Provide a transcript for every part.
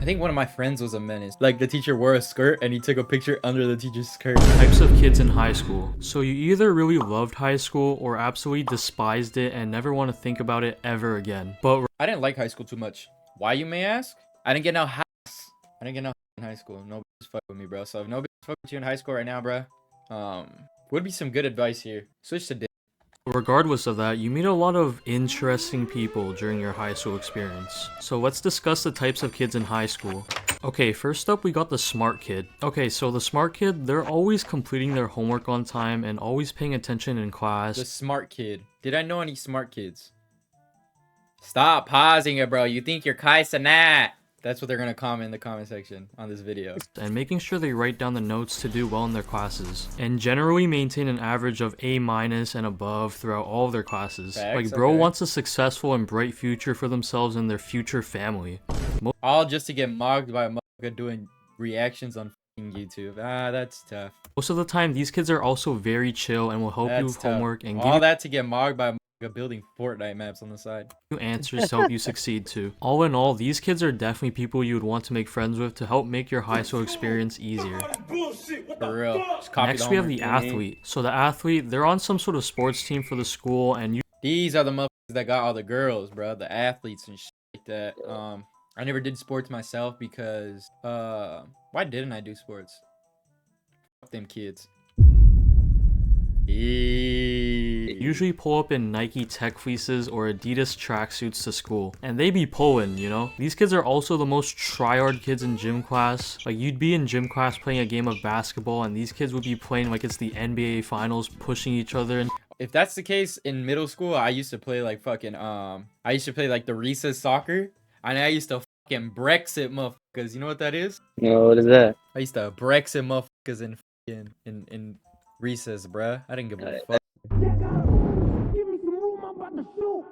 I think one of my friends was a menace. Like the teacher wore a skirt and he took a picture under the teacher's skirt. Types of kids in high school. So you either really loved high school or absolutely despised it and never want to think about it ever again. But I didn't like high school too much. Why, you may ask? I didn't get no house. I didn't get no in high school. Nobody's fuck with me, bro. So if nobody's fuck with you in high school right now, bro, would be some good advice here. Switch to regardless of that, you meet a lot of interesting people during your high school experience. So let's discuss the types of kids in high school. Okay, first up we got the smart kid. Okay, so the smart kid, they're always completing their homework on time and always paying attention in class. the smart kid. Did I know any smart kids? Stop pausing it, bro. You think you're Kaisa Nat. That's what they're gonna comment in the comment section on this video. And making sure they write down the notes to do well in their classes. And generally maintain an average of A- and above throughout all of their classes. Facts, Like bro okay. wants a successful and bright future for themselves and their future family. All just to get mocked by a motherfucker doing reactions on fucking YouTube. Ah, that's tough. Most of the time, these kids are also very chill and will help you That's with tough. homework and All give that to get mocked by a motherfucker building Fortnite maps on the side. you answers to help you succeed too. All in all, these kids are definitely people you would want to make friends with to help make your high school experience easier. For real. Just copy Next, we have the homework. athlete. So the athlete, they're on some sort of sports team for the school and These are the motherfuckers that got all the girls, bro. The athletes and shit like that. I never did sports myself because why didn't I do sports? Fuck them kids. usually pull up in Nike tech fleeces or Adidas tracksuits to school. And they be pulling, you know? These kids are also the most tryhard kids in gym class. Like, you'd be in gym class playing a game of basketball, and these kids would be playing like it's the NBA finals, pushing each other. And If that's the case in middle school, I used to play like fucking I used to play like the recess soccer, and I used to fucking Brexit motherfuckers. You know what that is? No, what is that? I used to Brexit motherfuckers in fucking in recess, bruh. I didn't give a fuck. Give me some room, I'm about to shoot.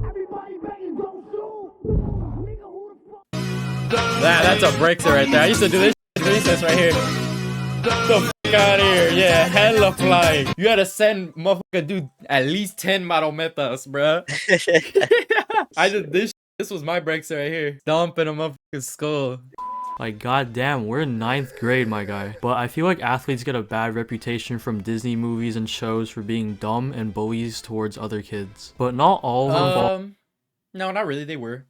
Everybody begging, don't shoot. Nigga, who the fuck? That's a Brexit right there. I used to do this shit in recess right here. The fuck out of here. Yeah, hella flying. You had to send motherfucker do at least 10 marometas, bruh. I did this. This was my Brexit right here. Stomping a motherfucker's skull. like, goddamn, we're in 9th grade, my guy. But I feel like athletes get a bad reputation from Disney movies and shows for being dumb and bullies towards other kids. But not all of them No, not really. They were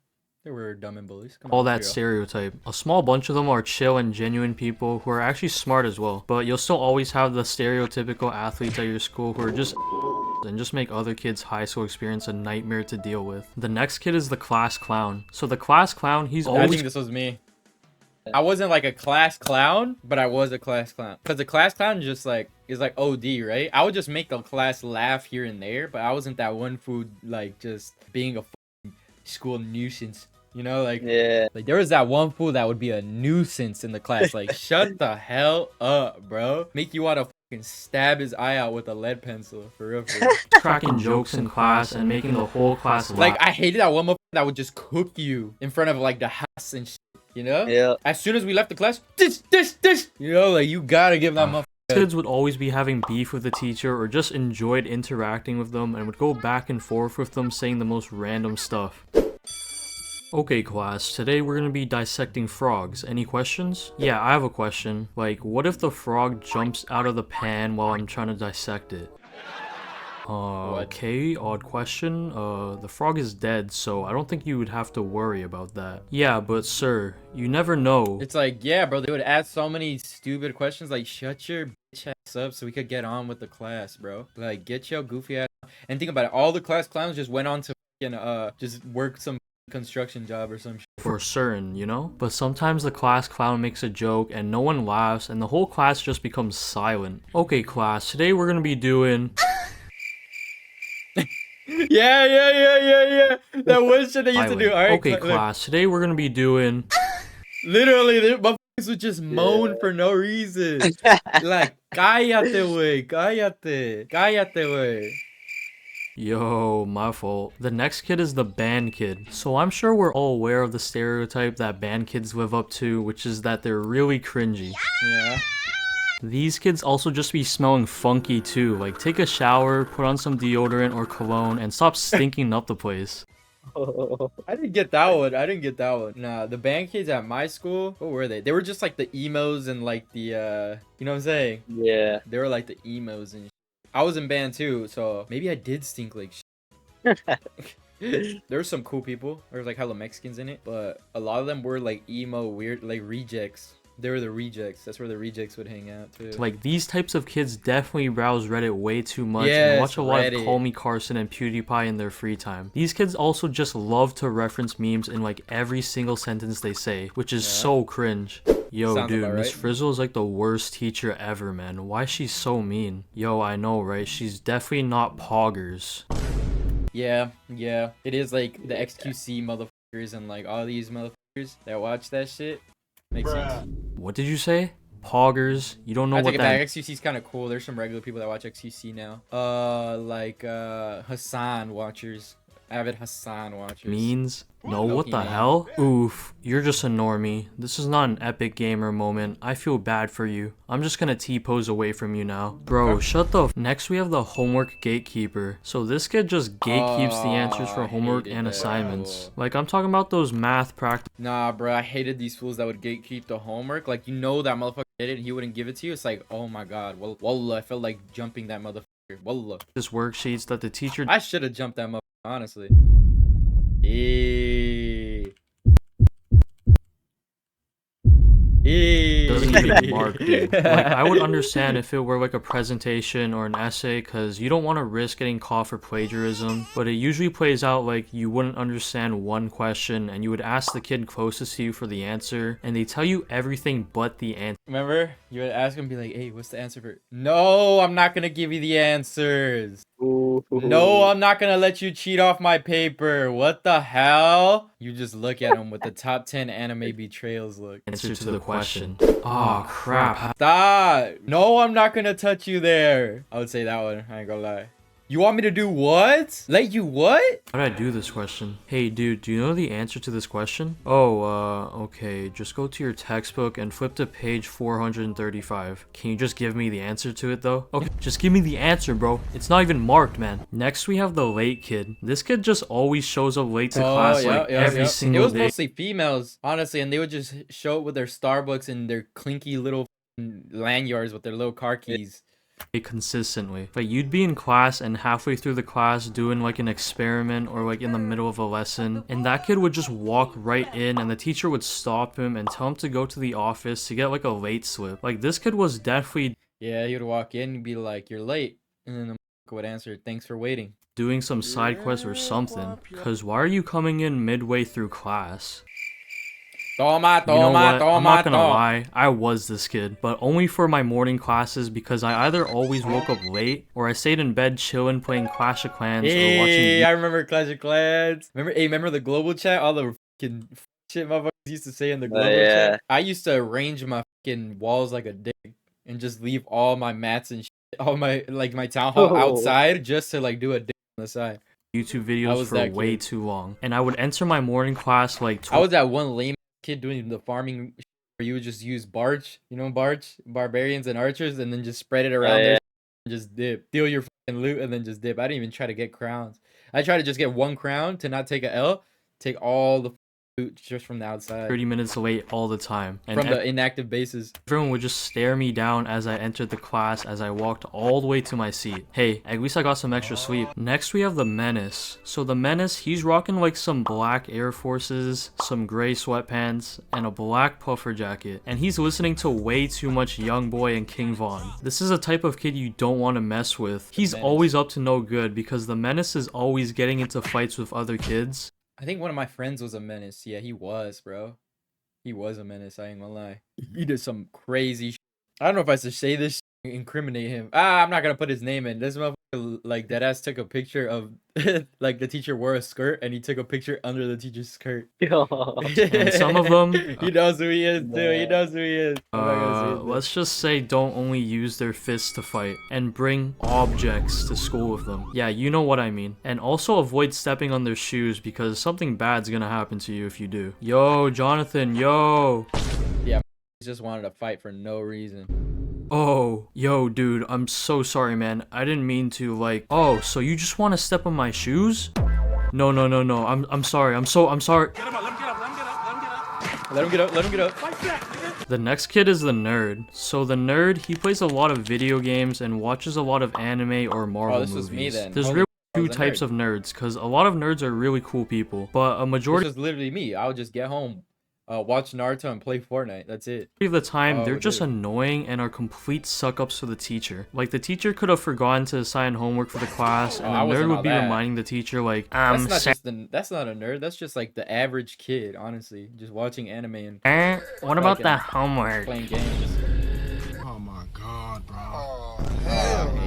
dumb and bullies. Come all on, that let's be real. stereotype. A small bunch of them are chill and genuine people who are actually smart as well. But you'll still always have the stereotypical athletes at your school who are just and just make other kids' high school experience a nightmare to deal with. The next kid is the class clown. So the class clown, he's I always think this was me. I wasn't like a class clown, but I was a class clown. Cause the class clown just like is like OD, right? I would just make the class laugh here and there, but I wasn't that one food like just being a school nuisance. You know, like Yeah. like there was that one fool that would be a nuisance in the class. Like shut the hell up, bro. Make you want to fucking stab his eye out with a lead pencil. For real, for real. cracking jokes in class and making the whole class laugh. Like I hated that one motherfucker that would just cook you in front of like the house and shit. You know? Yeah. As soon as we left the class, this. You know, like you gotta give that motherfucker. Kids would always be having beef with the teacher or just enjoyed interacting with them and would go back and forth with them saying the most random stuff. Okay class, today we're gonna be dissecting frogs. Any questions? Yeah, I have a question. Like, what if the frog jumps out of the pan while I'm trying to dissect it? Okay, odd question. The frog is dead, so I don't think you would have to worry about that. Yeah, but sir, you never know. It's like, yeah, bro, they would ask so many stupid questions like, shut your bitch ass up so we could get on with the class, bro. Like, get your goofy ass. And think about it, all the class clowns just went on to just work some construction job or some shit. For certain, you know? But sometimes the class clown makes a joke and no one laughs and the whole class just becomes silent. Okay class, today we're gonna be doing... Yeah. That one shit they used to do. All right, okay look. class, today we're gonna be doing... Literally, the motherfuckers would just moan for no reason. Like, cállate, wey. Yo, my fault. The next kid is the band kid. So I'm sure we're all aware of the stereotype that band kids live up to, which is that they're really cringy. Yeah. These kids also just be smelling funky too. Like, take a shower, put on some deodorant or cologne, and stop stinking up the place. I didn't get that one. I didn't get that one. Nah, the band kids at my school, what were they? They were just like the emos and like the you know what I'm saying? Yeah. They were like the emos and I was in band too, so maybe I did stink like there were some cool people. There was like hella Mexicans in it, but a lot of them were like emo, weird, like rejects. They were the rejects. That's where the rejects would hang out too. Like, these types of kids definitely browse Reddit way too much Yes, and watch a lot Reddit. of Call Me Carson and PewDiePie in their free time. These kids also just love to reference memes in like every single sentence they say, which is so cringe. Yo, Sounds dude, about Miss right. Frizzle is like the worst teacher ever, man. Why is she so mean? Yo, I know, right? She's definitely not poggers. Yeah, yeah. It is like the XQC motherfuckers and like all these motherfuckers that watch that shit. Makes sense. What did you say? Poggers? You don't know I what take it back. that XQC is kind of cool. There's some regular people that watch XQC now. Like Hassan watchers, avid Hassan watchers. means? No, Low what key, the man. hell? Oof, you're just a normie. This is not an epic gamer moment. I feel bad for you. I'm just gonna T-pose away from you now. Bro, shut the Next we have the homework gatekeeper. So this kid just gatekeeps the answers for I homework hated and that assignments. fool. Like, I'm talking about those math practice. Nah, bro, I hated these fools that would gatekeep the homework. Like, you know that motherfucker did it and he wouldn't give it to you. It's like, oh my god, well, wallah, I felt like jumping that motherfucker. Wallah. Worksheets that the teacher I should have jumped that motherfucker, honestly. Eee. doesn't even mark, dude. Like, I would understand if it were like a presentation or an essay, because you don't want to risk getting caught for plagiarism, but it usually plays out like you wouldn't understand one question and you would ask the kid closest to you for the answer, and they tell you everything but the answer. Remember? You would ask him, be like, hey, what's the answer for? No, I'm not gonna give you the answers. No, I'm not gonna let you cheat off my paper. What the hell? You just look at him with the top 10 anime betrayals look. Answer to the question. Oh crap. Stop. No, I'm not gonna touch you there. I would say that one. I ain't gonna lie. You want me to do what? Let you what? How did I do this question? Hey dude, do you know the answer to this question? Oh, okay. Just go to your textbook and flip to page 435. Can you just give me the answer to it though? Okay, just give me the answer, bro. It's not even marked, man. Next we have the late kid. This kid just always shows up late to class like every It single was day. mostly females, honestly, and they would just show up with their Starbucks and their clinky little lanyards with their little car keys. Consistently. But you'd be in class and halfway through the class doing like an experiment or like in the middle of a lesson, and that kid would just walk right in and the teacher would stop him and tell him to go to the office to get like a late slip. Like, this kid was definitely Yeah, he would walk in and be like, "You're late," and then the motherfucker would answer, "Thanks for waiting." doing some side quest or something. Cause why are you coming in midway through class? Toma, You know toma, what? I'm toma, not gonna toma. lie, I was this kid, but only for my morning classes because I either always woke up late or I stayed in bed chilling playing Clash of Clans or Hey, watching I remember Clash of Clans. Remember the global chat? All the fucking shit motherfuckers used to say in the global yeah. chat. I used to arrange my fucking walls like a dick and just leave all my mats and shit, all my my town hall Oh. outside just to like do a dick on the side. YouTube I videos was for that way kid. too long. And I would enter my morning class like I was that one lame kid doing the farming shit where you would just use barge, barbarians and archers, and then just spread it around there and just dip, steal your fucking loot, and then just dip. I didn't even try to get crowns. I tried to just get one crown to not take a L, take all the loot just from the outside, 30 minutes late all the time. And from the inactive bases. everyone would just stare me down as I entered the class as I walked all the way to my seat. Hey, at least I got some extra sleep. Next we have the Menace. So the Menace, he's rocking like some black Air Forces, some gray sweatpants, and a black puffer jacket. And he's listening to way too much Young Boy and King Von. This is a type of kid you don't want to mess with. He's Menace. always up to no good because the Menace is always getting into fights with other kids. I think one of my friends was a menace. Yeah, he was, bro. He was a menace. I ain't gonna lie. He did some crazy. I don't know if I should say this. Incriminate him. I'm not gonna put his name in. This motherfucker, like, deadass took a picture of like the teacher wore a skirt and he took a picture under the teacher's skirt. And some of them- he knows who he is too. He knows who he is. I'm not gonna say his name. Let's just say don't only use their fists to fight and bring objects to school with them. Yeah, you know what I mean. And also avoid stepping on their shoes because something bad's gonna happen to you if you do. Yo, Jonathan, yo. He just wanted to fight for no reason. Oh, yo, dude, I'm so sorry, man. I didn't mean to, like, oh, so you just want to step on my shoes? No, no, no, no. I'm sorry. I'm sorry. Let him get up. Let him get up. The next kid is the nerd. So the nerd, he plays a lot of video games and watches a lot of anime or Marvel this movies. was me then. There's Holy really I two was a types nerd. of nerds, because a lot of nerds are really cool people, but a This majority was literally me. I would just get home, watch Naruto, and play Fortnite. That's it. of the time, they're Oh, just dude. annoying and are complete suck-ups for the teacher. Like, the teacher could have forgotten to assign homework for the class, and I the wasn't nerd all would be that. reminding the teacher, like, That's not just that's not a nerd. That's just like the average kid, honestly, just watching anime and what about fucking that homework? playing games. Oh my god, bro.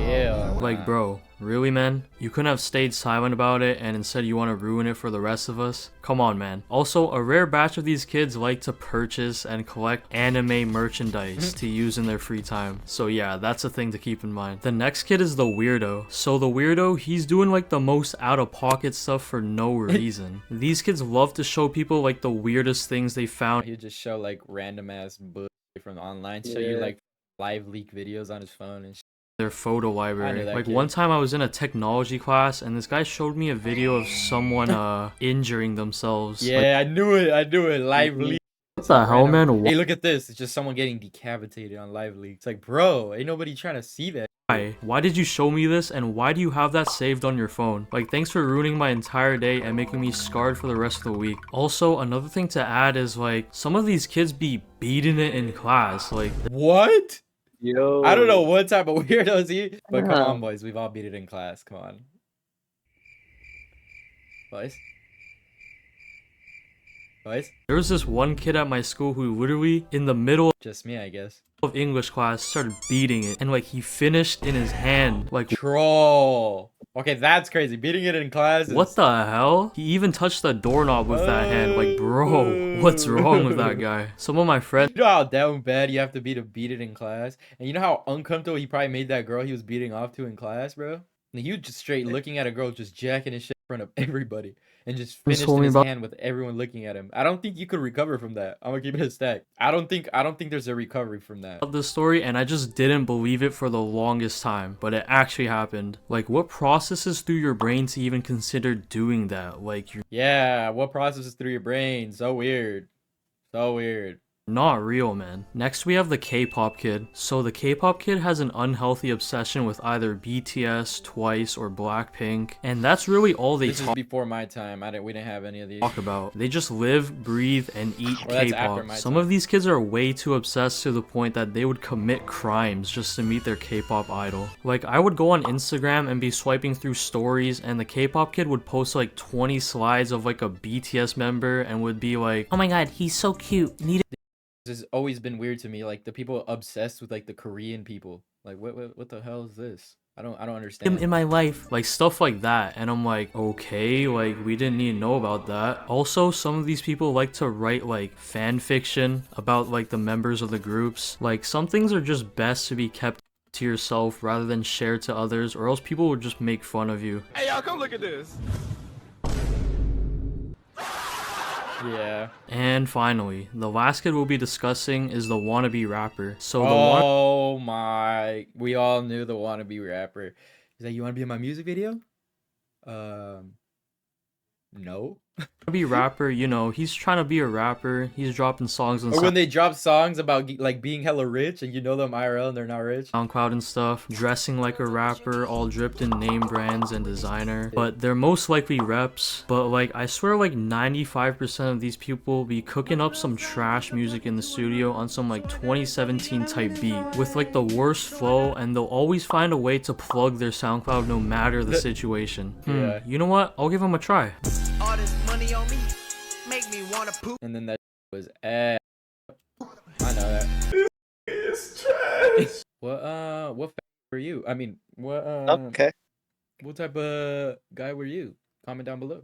Yeah. Like, bro, really, man? You couldn't have stayed silent about it and instead you want to ruin it for the rest of us? Come on, man. Also, a rare batch of these kids like to purchase and collect anime merchandise to use in their free time. So yeah, that's a thing to keep in mind. The next kid is the weirdo. So the weirdo, he's doing like the most out-of-pocket stuff for no reason. These kids love to show people like the weirdest things they found He'd just show like random ass bullshit from online, show you like live leak videos on his phone and shit. their photo library. that Like kid. one time I was in a technology class and this guy showed me a video of someone injuring themselves. Like, Yeah, I knew it. I knew it. Live leak. what the hell, man? Hey, look at this. It's just someone getting decapitated on live leak. It's like, bro, ain't nobody trying to see that. Why? Why did you show me this and why do you have that saved on your phone? Like, thanks for ruining my entire day and making me scarred for the rest of the week. Also, another thing to add is like, some of these kids be beating it in class. Like, What? Yo. I don't know what type of weirdos he, but come Yeah. on, boys. We've all beat it in class. Come on. Boys? Boys? there was this one kid at my school who literally, in the middle Just me, I guess. of English class, started beating it. And like, he finished in his hand. Like, Troll. Okay, that's crazy. Beating it in class is... what the hell? He even touched the doorknob with that hand. Like, bro, what's wrong with that guy? Some of my friends, You know how down bad you have to be to beat it in class? And you know how uncomfortable he probably made that girl he was beating off to in class, bro? And he was just straight looking at a girl just jacking his shit in front of everybody. And just finished told in me his about- hand with everyone looking at him. I don't think you could recover from that. I'm gonna keep it a stack. I don't think there's a recovery from that. about this story and I just didn't believe it for the longest time, but it actually happened. Like, what processes through your brain to even consider doing that? Like, you're Yeah, what processes through your brain? So weird. So weird. not real, man. Next, we have the K-pop kid. So the K-pop kid has an unhealthy obsession with either BTS, Twice, or Blackpink, and that's really all they This is before my time. We didn't have any of these. talk about. They just live, breathe, and eat Well, that's after K-pop. my Some time. of these kids are way too obsessed to the point that they would commit crimes just to meet their K-pop idol. Like, I would go on Instagram and be swiping through stories and the K-pop kid would post like 20 slides of like a BTS member and would be like, oh my god, he's so cute. Need This has always been weird to me. Like the people obsessed with like the Korean people. Like what the hell is this? I don't him understand. in my life. Like, stuff like that. And I'm like, okay, like, we didn't need to know about that. Also, some of these people like to write like fan fiction about like the members of the groups. Like, some things are just best to be kept to yourself rather than shared to others, or else people would just make fun of you. Hey, y'all, come look at this. Yeah. And finally, the last kid we'll be discussing is the wannabe rapper. So the wannabe Oh my! We all knew the wannabe rapper. He's like, you want to be in my music video? No. rapper, you know, he's trying to be a rapper. He's dropping songs on Or when they drop songs about like being hella rich and you know them IRL and they're not rich. SoundCloud and stuff, dressing like a rapper, all dripped in name brands and designer. But they're most likely reps. But like, I swear like 95% of these people be cooking up some trash music in the studio on some like 2017 type beat with like the worst flow, and they'll always find a way to plug their SoundCloud no matter the situation. Yeah. You know what? I'll give them a try. All this money on me make me wanna poop. And then that was ass. I know that. It's trash. What were you? I mean, what Okay. what type of guy were you? Comment down below.